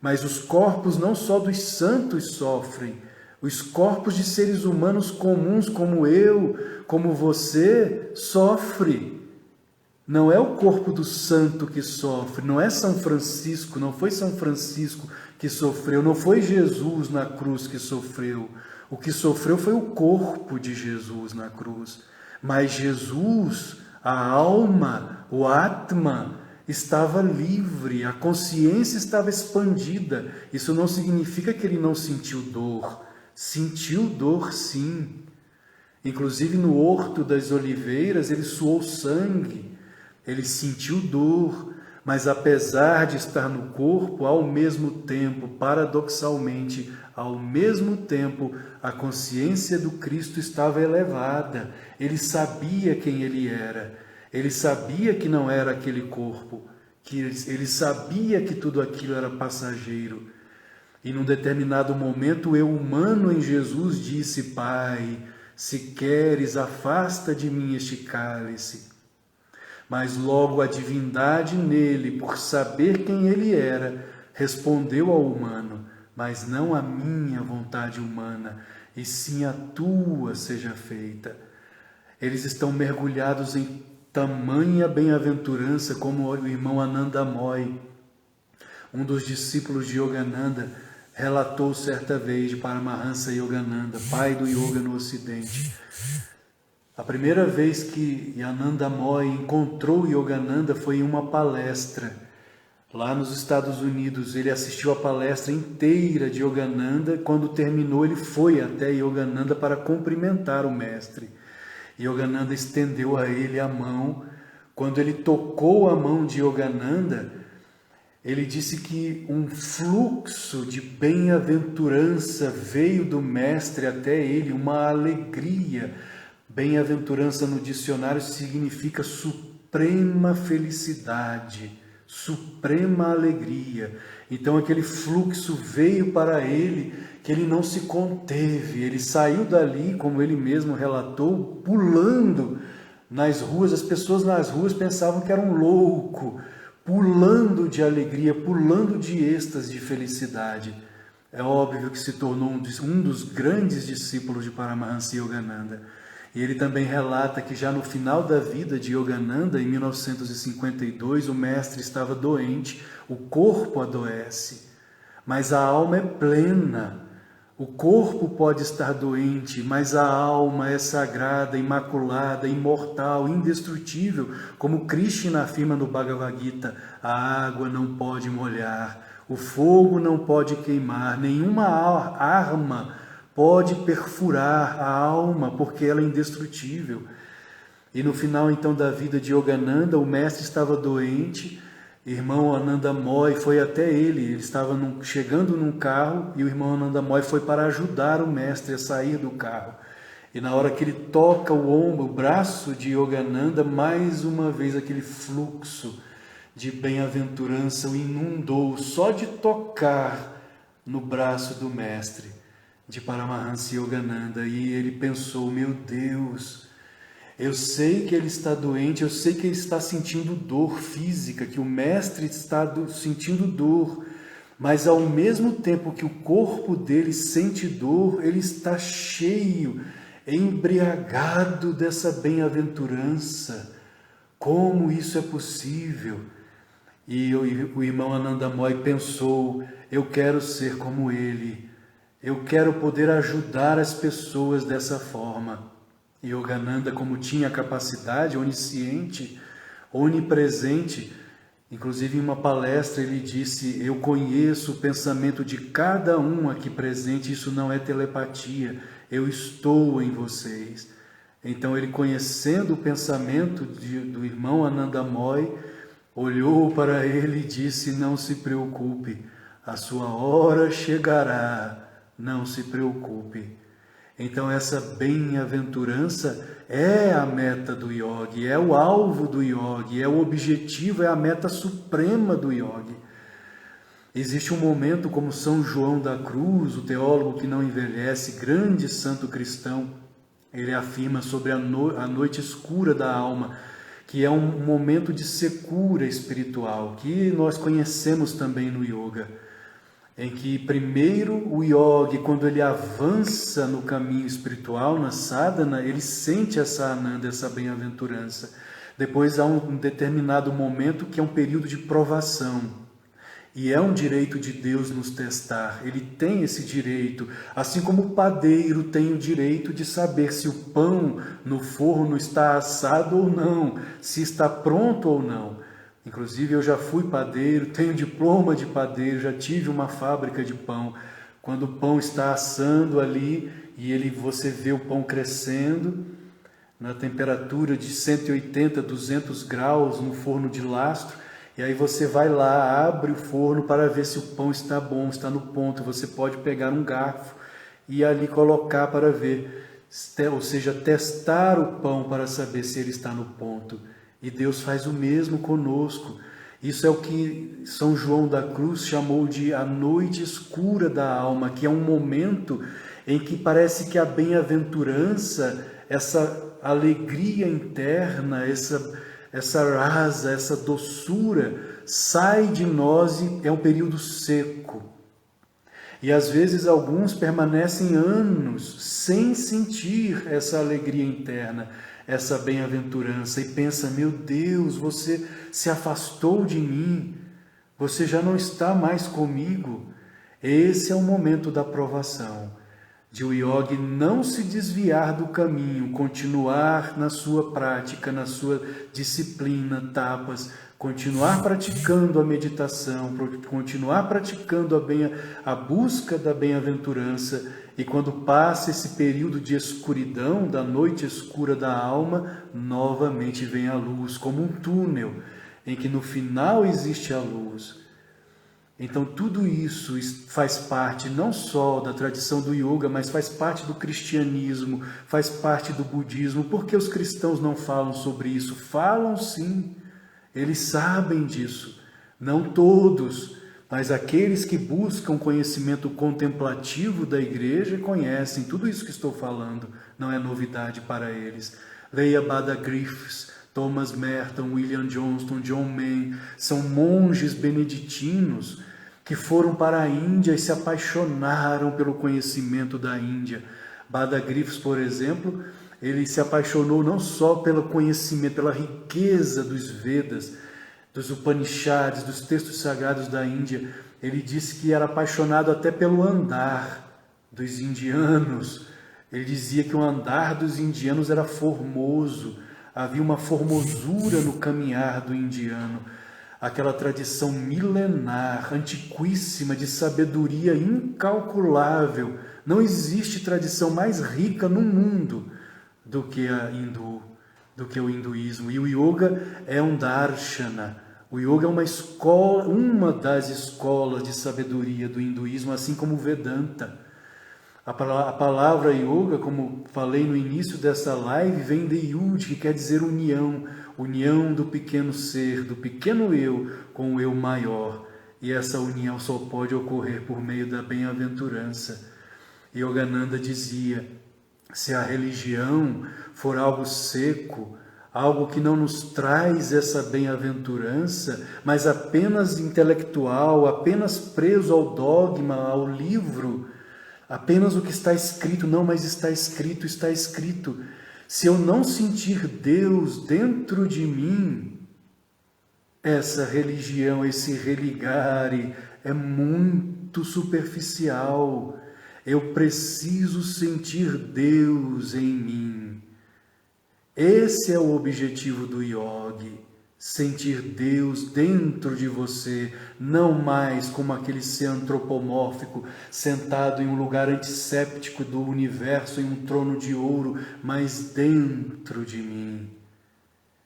S1: Mas os corpos não só dos santos sofrem. Os corpos de seres humanos comuns como eu, como você, sofrem. Não é o corpo do santo que sofre, não é São Francisco, não foi São Francisco que sofreu, não foi Jesus na cruz que sofreu. O que sofreu foi o corpo de Jesus na cruz. Mas Jesus, a alma, o Atma, estava livre, a consciência estava expandida. Isso não significa que ele não sentiu dor. Sentiu dor, sim. Inclusive no Horto das Oliveiras, ele suou sangue, ele sentiu dor. Mas apesar de estar no corpo, ao mesmo tempo, paradoxalmente, ao mesmo tempo, a consciência do Cristo estava elevada. Ele sabia quem ele era. Ele sabia que não era aquele corpo. Ele sabia que tudo aquilo era passageiro. E num determinado momento, o eu humano em Jesus disse, Pai, Se queres, afasta de mim este cálice. Mas logo a divindade nele, por saber quem ele era, respondeu ao humano: mas não a minha vontade humana, e sim a tua seja feita. Eles estão mergulhados em tamanha bem-aventurança como o irmão Ananda Moy, um dos discípulos de Yogananda, relatou certa vez de Paramahansa Yogananda, pai do yoga no Ocidente. A primeira vez que Ananda Moy encontrou Yogananda foi em uma palestra lá nos Estados Unidos. Ele assistiu a palestra inteira de Yogananda. Quando terminou, ele foi até Yogananda para cumprimentar o mestre. Yogananda estendeu a ele a mão. Quando ele tocou a mão de Yogananda, ele disse que um fluxo de bem-aventurança veio do mestre até ele, uma alegria. Bem-aventurança no dicionário significa suprema felicidade, suprema alegria. Então aquele fluxo veio para ele, que ele não se conteve. Ele saiu dali, como ele mesmo relatou, pulando nas ruas. As pessoas nas ruas pensavam que era um louco, pulando de alegria, pulando de êxtase, de felicidade. É óbvio que se tornou um dos grandes discípulos de Paramahansa Yogananda. E ele também relata que já no final da vida de Yogananda, em 1952, o mestre estava doente, o corpo adoece, mas a alma é plena. O corpo pode estar doente, mas a alma é sagrada, imaculada, imortal, indestrutível, como Krishna afirma no Bhagavad Gita: a água não pode molhar, o fogo não pode queimar, nenhuma arma pode perfurar a alma, porque ela é indestrutível. E no final então da vida de Yogananda, o mestre estava doente, irmão Ananda Moy foi até ele estava chegando num carro, e o irmão Ananda Moy foi para ajudar o mestre a sair do carro. E na hora que ele toca o ombro, o braço de Yogananda, mais uma vez aquele fluxo de bem-aventurança o inundou, só de tocar no braço do mestre, de Paramahansa Yogananda. E ele pensou: meu Deus, eu sei que ele está doente, eu sei que ele está sentindo dor física, que o mestre está sentindo dor, mas ao mesmo tempo que o corpo dele sente dor, ele está cheio, embriagado dessa bem-aventurança. Como isso é possível? E o irmão Ananda Moy pensou: eu quero ser como ele. Eu quero poder ajudar as pessoas dessa forma. E Yogananda, como tinha a capacidade onisciente, onipresente, inclusive em uma palestra ele disse: eu conheço o pensamento de cada um aqui presente, isso não é telepatia, eu estou em vocês. Então ele, conhecendo o pensamento do irmão Ananda Moy, olhou para ele e disse: não se preocupe, a sua hora chegará. Não se preocupe. Então essa bem-aventurança é a meta do yogi, é o alvo do yogi, é o objetivo, é a meta suprema do yogi. Existe um momento como São João da Cruz, o teólogo que não envelhece, grande santo cristão, ele afirma sobre a noite escura da alma, que é um momento de secura espiritual, que nós conhecemos também no yoga, em que primeiro o yogi, quando ele avança no caminho espiritual, na sadhana, ele sente essa ananda, essa bem-aventurança. Depois há um determinado momento que é um período de provação. E é um direito de Deus nos testar. Ele tem esse direito, assim como o padeiro tem o direito de saber se o pão no forno está assado ou não, se está pronto ou não. Inclusive eu já fui padeiro, tenho diploma de padeiro, já tive uma fábrica de pão. Quando o pão está assando ali e você vê o pão crescendo na temperatura de 180, 200 graus no forno de lastro, e aí você vai lá, abre o forno para ver se o pão está bom, está no ponto. Você pode pegar um garfo e ali colocar para ver, ou seja, testar o pão para saber se ele está no ponto. E Deus faz o mesmo conosco. Isso é o que São João da Cruz chamou de a noite escura da alma, que é um momento em que parece que a bem-aventurança, essa alegria interna, essa rasa, essa doçura, sai de nós e é um período seco. E às vezes alguns permanecem anos sem sentir essa alegria interna, essa bem-aventurança, e pensa: meu Deus, você se afastou de mim, você já não está mais comigo. Esse é o momento da provação, de o yogi não se desviar do caminho, continuar na sua prática, na sua disciplina, tapas, continuar praticando a meditação, continuar praticando a busca da bem-aventurança, e quando passa esse período de escuridão, da noite escura da alma, novamente vem a luz, como um túnel, em que no final existe a luz. Então tudo isso faz parte não só da tradição do yoga, mas faz parte do cristianismo, faz parte do budismo. Por que os cristãos não falam sobre isso? Falam sim, eles sabem disso. Não todos, mas aqueles que buscam conhecimento contemplativo da igreja conhecem tudo isso que estou falando, não é novidade para eles. Leia Bada Griffiths, Thomas Merton, William Johnston, John Main, são monges beneditinos que foram para a Índia e se apaixonaram pelo conhecimento da Índia. Bada Griffiths, por exemplo, ele se apaixonou não só pelo conhecimento, pela riqueza dos Vedas, dos Upanishads, dos textos sagrados da Índia. Ele disse que era apaixonado até pelo andar dos indianos. Ele dizia que o andar dos indianos era formoso, havia uma formosura no caminhar do indiano. Aquela tradição milenar, antiquíssima, de sabedoria incalculável. Não existe tradição mais rica no mundo do que o hinduísmo. E o yoga é um darshana. O yoga é uma escola, uma das escolas de sabedoria do hinduísmo, assim como o Vedanta. A palavra yoga, como falei no início dessa live, vem de yud, que quer dizer união. União do pequeno ser, do pequeno eu com o eu maior. E essa união só pode ocorrer por meio da bem-aventurança. Yogananda dizia: se a religião for algo seco, algo que não nos traz essa bem-aventurança, mas apenas intelectual, apenas preso ao dogma, ao livro, apenas o que está escrito, não, mas está escrito, está escrito. Se eu não sentir Deus dentro de mim, essa religião, esse religare é muito superficial. Eu preciso sentir Deus em mim. Esse é o objetivo do yogi, sentir Deus dentro de você, não mais como aquele ser antropomórfico sentado em um lugar antisséptico do universo, em um trono de ouro, mas dentro de mim.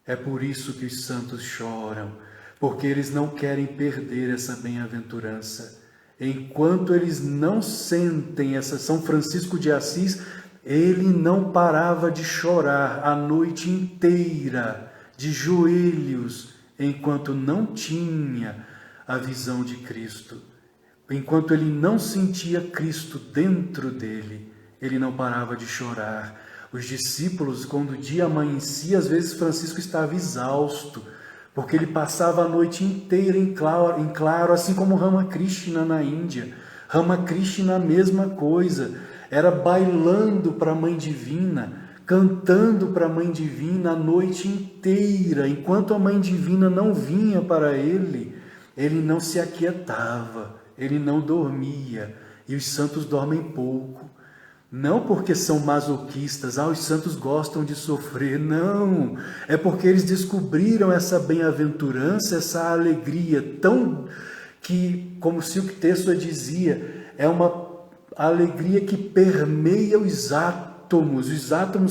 S1: É por isso que os santos choram, porque eles não querem perder essa bem-aventurança. Enquanto eles não sentem essa São Francisco de Assis, ele não parava de chorar a noite inteira, de joelhos, enquanto não tinha a visão de Cristo. Enquanto ele não sentia Cristo dentro dele, ele não parava de chorar. Os discípulos, quando o dia amanhecia, às vezes Francisco estava exausto, porque ele passava a noite inteira em claro, assim como Ramakrishna na Índia. Ramakrishna a mesma coisa, era bailando para a Mãe Divina, cantando para a Mãe Divina a noite inteira. Enquanto a Mãe Divina não vinha para ele, ele não se aquietava, ele não dormia. E os santos dormem pouco. Não porque são masoquistas, os santos gostam de sofrer, não. É porque eles descobriram essa bem-aventurança, essa alegria tão que, como Silk Tesua dizia, é uma alegria que permeia os átomos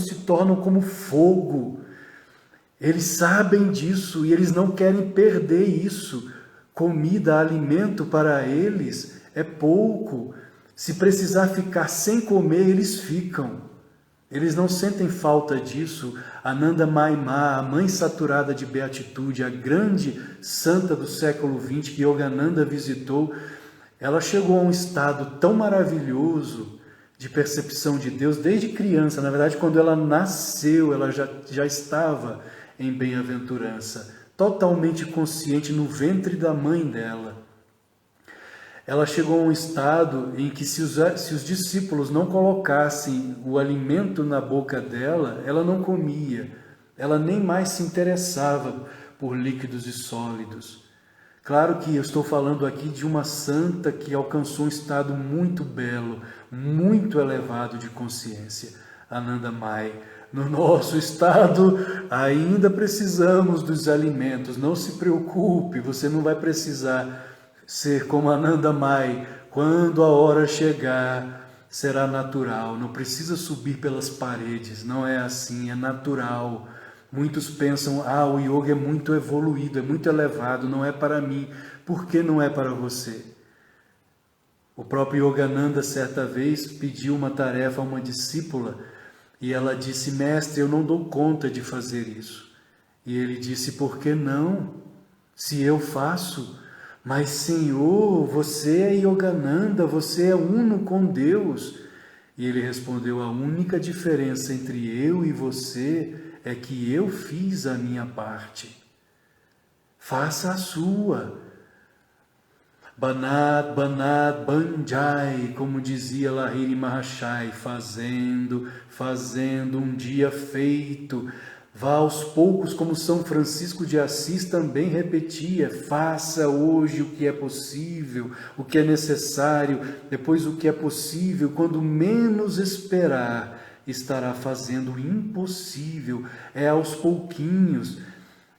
S1: se tornam como fogo. Eles sabem disso e eles não querem perder isso. Comida, alimento para eles é pouco. Se precisar ficar sem comer, eles ficam. Eles não sentem falta disso. Ananda Maimá, a mãe saturada de beatitude, a grande santa do século XX que Yogananda visitou, ela chegou a um estado tão maravilhoso de percepção de Deus desde criança. Na verdade, quando ela nasceu, ela já estava em bem-aventurança, totalmente consciente no ventre da mãe dela. Ela chegou a um estado em que se os discípulos não colocassem o alimento na boca dela, ela não comia. Ela nem mais se interessava por líquidos e sólidos. Claro que eu estou falando aqui de uma santa que alcançou um estado muito belo, muito elevado de consciência, Ananda Mai. No nosso estado, ainda precisamos dos alimentos. Não se preocupe, você não vai precisar ser como Ananda Mai. Quando a hora chegar, será natural. Não precisa subir pelas paredes, não é assim, é natural. Muitos pensam, o yoga é muito evoluído, é muito elevado, não é para mim. Por que não é para você? O próprio Yogananda, certa vez, pediu uma tarefa a uma discípula e ela disse, mestre, eu não dou conta de fazer isso. E ele disse, por que não? Se eu faço, mas Senhor, você é Yogananda, você é uno com Deus. E ele respondeu, a única diferença entre eu e você é que eu fiz a minha parte. Faça a sua. Banat, Banat, Banjai, como dizia Lahiri Mahashai, fazendo, um dia feito. Vá aos poucos, como São Francisco de Assis também repetia, faça hoje o que é possível, o que é necessário, depois o que é possível, quando menos esperar, estará fazendo o impossível, é aos pouquinhos.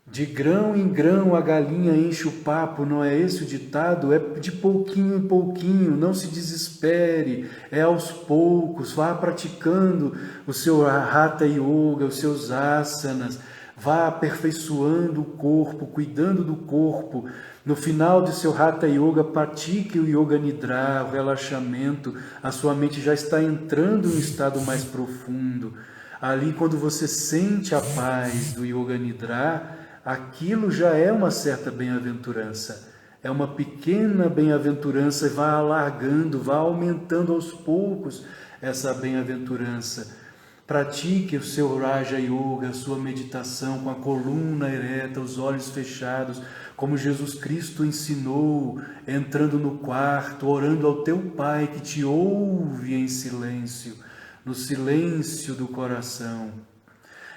S1: De grão em grão a galinha enche o papo, não é esse o ditado? É de pouquinho em pouquinho, não se desespere, é aos poucos, vá praticando o seu Hatha Yoga, os seus asanas, vá aperfeiçoando o corpo, cuidando do corpo. No final de seu Hatha Yoga, pratique o Yoga Nidra, o relaxamento, a sua mente já está entrando em um estado mais profundo. Ali, quando você sente a paz do Yoga Nidra, aquilo já é uma certa bem-aventurança. É uma pequena bem-aventurança e vai alargando, vai aumentando aos poucos essa bem-aventurança. Pratique o seu Raja Yoga, a sua meditação com a coluna ereta, os olhos fechados, como Jesus Cristo ensinou, entrando no quarto, orando ao teu Pai que te ouve em silêncio, no silêncio do coração.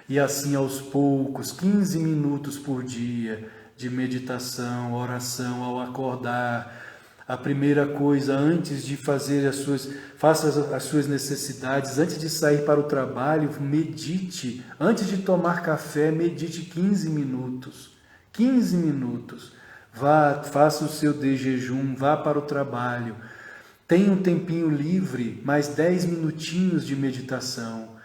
S1: E assim aos poucos, 15 minutos por dia de meditação, oração ao acordar. A primeira coisa, antes de fazer faça as suas necessidades, antes de sair para o trabalho, medite. Antes de tomar café, medite 15 minutos. 15 minutos. Vá, faça o seu de jejum, vá para o trabalho. Tenha um tempinho livre, mais 10 minutinhos de meditação.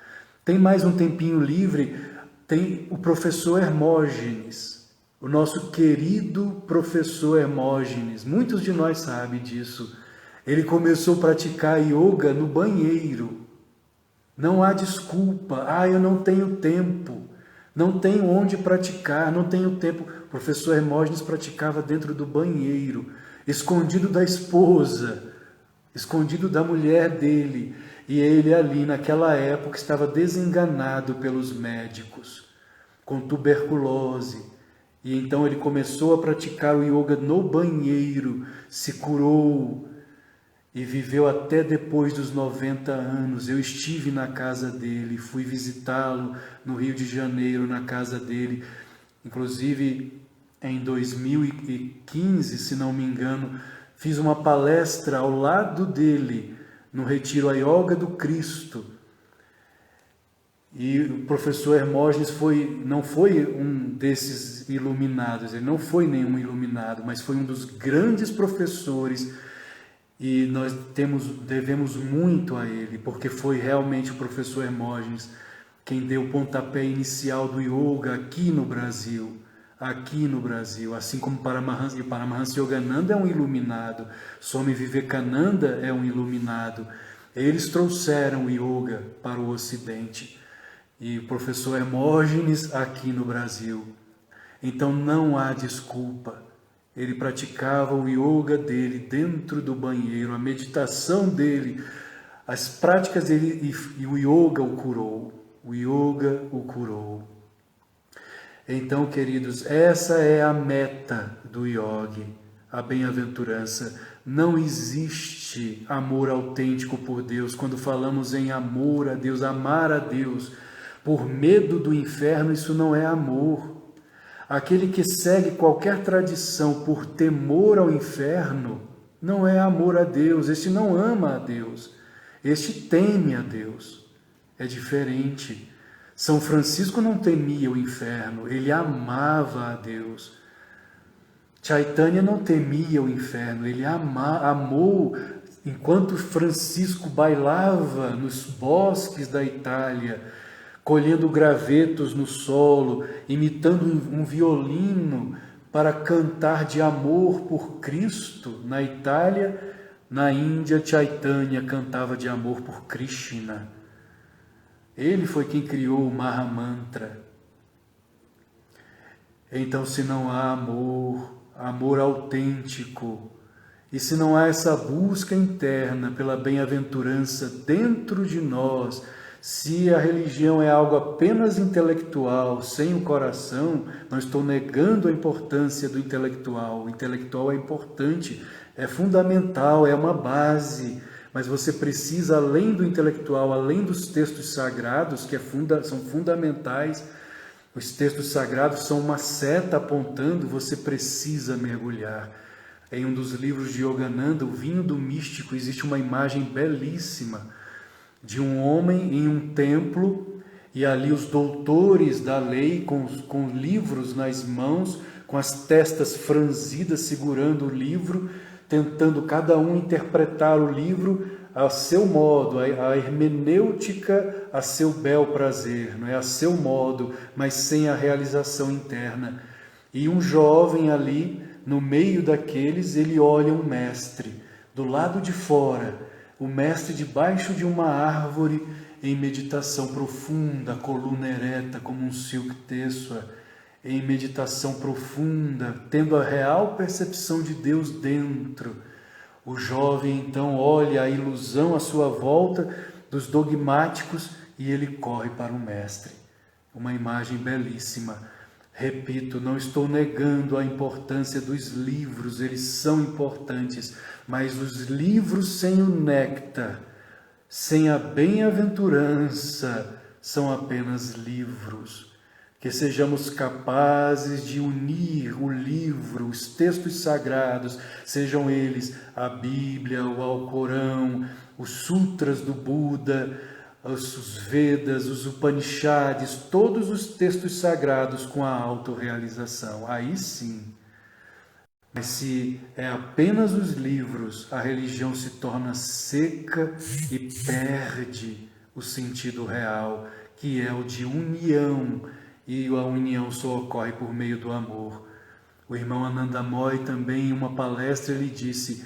S1: Tem mais um tempinho livre, tem o professor Hermógenes, o nosso querido professor Hermógenes. Muitos de nós sabem disso. Ele começou a praticar yoga no banheiro. Não há desculpa. Eu não tenho tempo. Não tenho onde praticar, não tenho tempo. O professor Hermógenes praticava dentro do banheiro, escondido da esposa, escondido da mulher dele. E ele ali, naquela época, estava desenganado pelos médicos, com tuberculose. E então ele começou a praticar o yoga no banheiro, se curou e viveu até depois dos 90 anos. Eu estive na casa dele, fui visitá-lo no Rio de Janeiro, na casa dele. Inclusive, em 2015, se não me engano, fiz uma palestra ao lado dele, no retiro a Yoga do Cristo. E o professor Hermógenes não foi um desses iluminados, ele não foi nenhum iluminado, mas foi um dos grandes professores, e nós devemos muito a ele, porque foi realmente o professor Hermógenes quem deu o pontapé inicial do yoga aqui no Brasil, assim como Paramahansa Yogananda é um iluminado, Swami Vivekananda é um iluminado. Eles trouxeram o yoga para o Ocidente e o professor Hermógenes aqui no Brasil. Então não há desculpa. Ele praticava o yoga dele dentro do banheiro, a meditação dele, As práticas dele e o yoga o curou. O yoga o curou. Então, queridos, essa é a meta do yoga, a bem-aventurança. Não existe amor autêntico por Deus. Quando falamos em amor a Deus, amar a Deus, por medo do inferno, isso não é amor. Aquele que segue qualquer tradição por temor ao inferno, não é amor a Deus. Este não ama a Deus. Este teme a Deus. É diferente. São Francisco não temia o inferno, ele amava a Deus. Chaitanya não temia o inferno, ele amou. Enquanto Francisco bailava nos bosques da Itália, colhendo gravetos no solo, imitando um violino para cantar de amor por Cristo, na Itália, na Índia, Chaitanya cantava de amor por Krishna. Ele foi quem criou o Mahamantra. Então, se não há amor autêntico, e se não há essa busca interna pela bem-aventurança dentro de nós, se a religião é algo apenas intelectual, sem o coração, não estou negando a importância do intelectual. O intelectual é importante, é fundamental, é uma base. Mas você precisa, além do intelectual, além dos textos sagrados, que são fundamentais, os textos sagrados são uma seta apontando, você precisa mergulhar. Em um dos livros de Yogananda, O Vinho do Místico, existe uma imagem belíssima de um homem em um templo, e ali os doutores da lei, com livros nas mãos, com as testas franzidas, segurando o livro, tentando cada um interpretar o livro a seu modo, a hermenêutica a seu bel prazer, não é? A seu modo, mas sem a realização interna. E um jovem ali, no meio daqueles, ele olha um mestre, do lado de fora, o mestre debaixo de uma árvore, em meditação profunda, coluna ereta como um Silkteswar, em meditação profunda, tendo a real percepção de Deus dentro. O jovem então olha a ilusão à sua volta dos dogmáticos e ele corre para o mestre. Uma imagem belíssima. Repito, não estou negando a importância dos livros, eles são importantes, mas os livros sem o néctar, sem a bem-aventurança, são apenas livros. Que sejamos capazes de unir o livro, os textos sagrados, sejam eles a Bíblia, o Alcorão, os Sutras do Buda, os Vedas, os Upanishads, todos os textos sagrados com a autorrealização. Aí sim. Mas se é apenas os livros, a religião se torna seca e perde o sentido real, que é o de união, e a união só ocorre por meio do amor. O irmão Anandamoy também, em uma palestra, ele disse,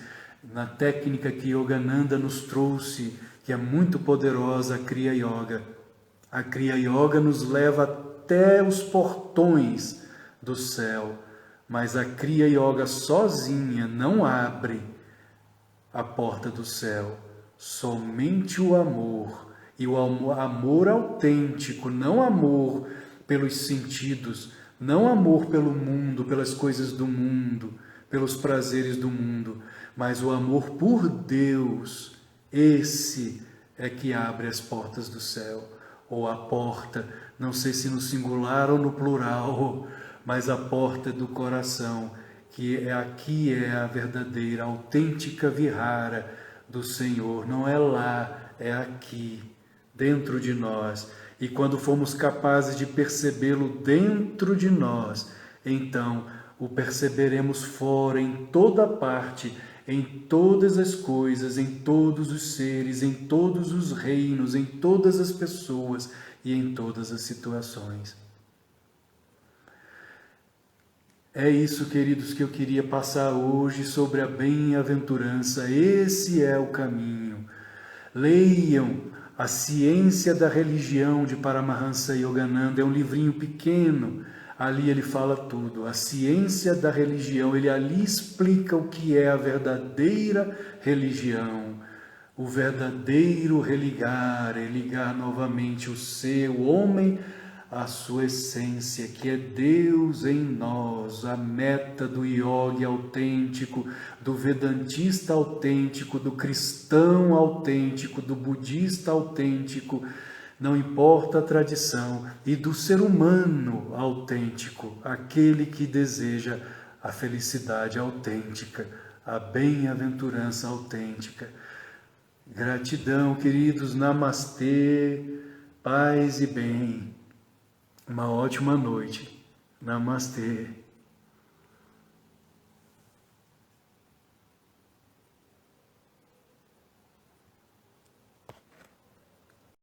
S1: na técnica que Yogananda nos trouxe, que é muito poderosa, a Kriya Yoga. A Kriya Yoga nos leva até os portões do céu, mas a Kriya Yoga sozinha não abre a porta do céu. Somente o amor, e o amor autêntico, não amor pelos sentidos, não amor pelo mundo, pelas coisas do mundo, pelos prazeres do mundo, mas o amor por Deus, esse é que abre as portas do céu, ou a porta, não sei se no singular ou no plural, mas a porta do coração, que aqui é a verdadeira, autêntica vihara do Senhor, não é lá, é aqui, dentro de nós. E quando formos capazes de percebê-lo dentro de nós, então o perceberemos fora, em toda parte, em todas as coisas, em todos os seres, em todos os reinos, em todas as pessoas e em todas as situações. É isso, queridos, que eu queria passar hoje sobre a bem-aventurança. Esse é o caminho. Leiam A Ciência da Religião, de Paramahansa Yogananda. É um livrinho pequeno. Ali ele fala tudo. A Ciência da Religião. Ele ali explica o que é a verdadeira religião. o verdadeiro religar, é ligar novamente o ser, o homem, à sua essência, que é Deus em nós, a meta do yogi autêntico, do vedantista autêntico, do cristão autêntico, do budista autêntico, não importa a tradição, e do ser humano autêntico, aquele que deseja a felicidade autêntica, a bem-aventurança autêntica. Gratidão, queridos, namastê, paz e bem. Uma ótima noite. Namastê.